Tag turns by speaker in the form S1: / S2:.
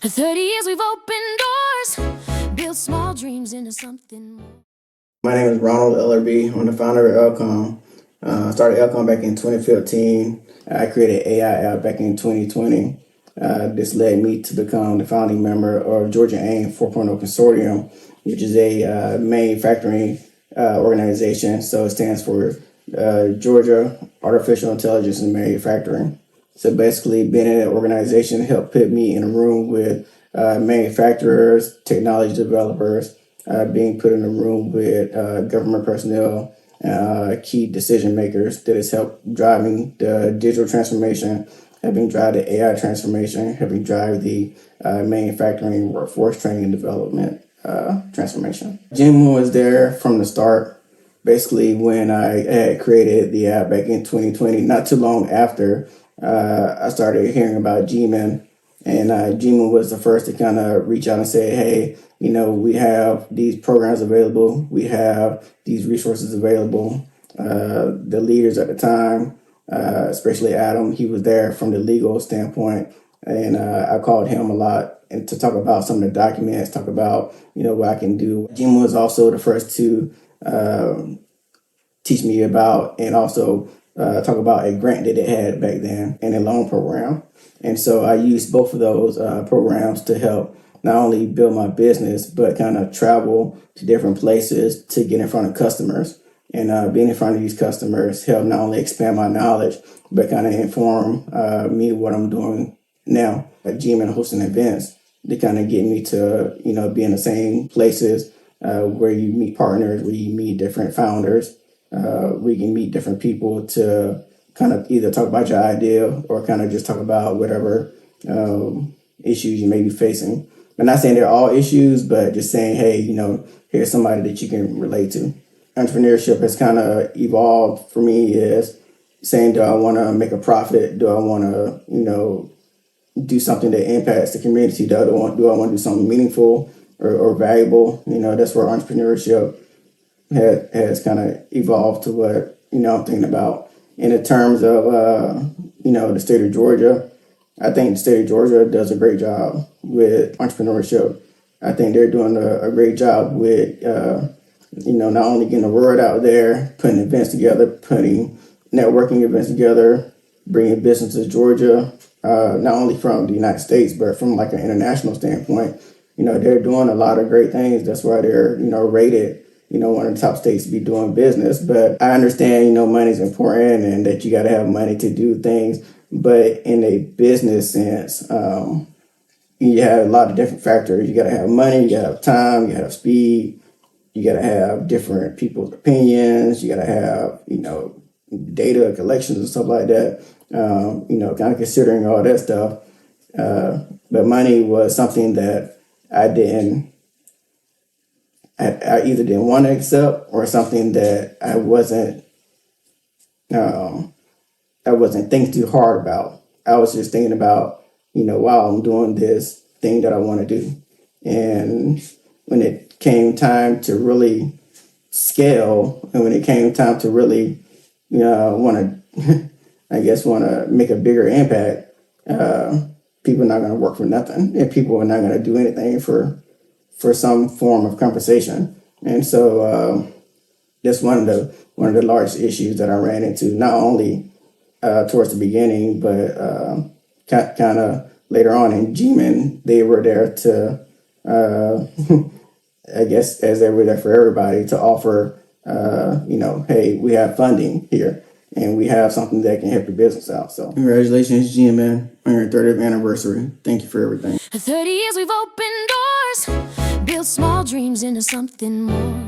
S1: 30 years we've opened doors, built small dreams into something more.
S2: My name is Ronald Ellerbee. I'm the founder of Elcom. I started Elcom back in 2015. I created an AI app back in 2020. This led me to become the founding member of Georgia AIM 4.0 Consortium, which is a manufacturing organization. So it stands for Georgia Artificial Intelligence and Manufacturing. So basically, being in that organization helped put me in a room with manufacturers, technology developers, being put in a room with government personnel, key decision makers that has helped driving the digital transformation, helping drive the AI transformation, helping drive the manufacturing workforce training and development transformation. GMEN was there from the start. Basically, when I had created the app back in 2020, not too long after, I started hearing about GMEN, and GMEN was the first to kind of reach out and say, hey, we have these programs available, we have these resources available. The leaders at the time, especially Adam, he was there from the legal standpoint, and I called him a lot and to talk about some of the documents, talk about what I can do. GMEN was also the first to teach me about and also talk about a grant that they had back then and a loan program. And so I used both of those programs to help not only build my business, but kind of travel to different places to get in front of customers. And being in front of these customers helped not only expand my knowledge, but kind of inform me what I'm doing now at GMEN, hosting events to kind of get me to, be in the same places where you meet partners, where you meet different founders, where you can meet different people to kind of either talk about your idea or kind of just talk about whatever issues you may be facing. I'm not saying they're all issues, but just saying, hey, here's somebody that you can relate to. Entrepreneurship has kind of evolved for me is saying, do I want to make a profit? Do I want to, do something that impacts the community? Do I want to do something meaningful or valuable? That's where entrepreneurship has kind of evolved to what, I'm thinking about. And in terms of, the state of Georgia, I think the state of Georgia does a great job with entrepreneurship. I think they're doing a great job with, not only getting the word out there, putting events together, putting networking events together, bringing businesses to Georgia, not only from the United States, but from like an international standpoint. They're doing a lot of great things. That's why they're, rated one of the top states to be doing business. But I understand, money is important and that you got to have money to do things. But in a business sense, you have a lot of different factors. You got to have money, you got to have time, you got to have speed, you got to have different people's opinions, you got to have, data collections and stuff like that. Kind of considering all that stuff. But money was something that I either didn't want to accept or something that I wasn't thinking too hard about. I was just thinking about, wow, I'm doing this thing that I want to do. And when it came time to really scale, and when it came time to really, want to, want to make a bigger impact, people are not going to work for nothing, and people are not going to do anything for some form of compensation. And so that's one of the largest issues that I ran into, not only towards the beginning, but kind of later on in GMEN. They were there to, I guess, as they were there for everybody, to offer, hey, we have funding here, and we have something that can help your business out. So congratulations, GMEN, on your 30th anniversary. Thank you for everything.
S1: 30 years we've opened doors, built small dreams into something more.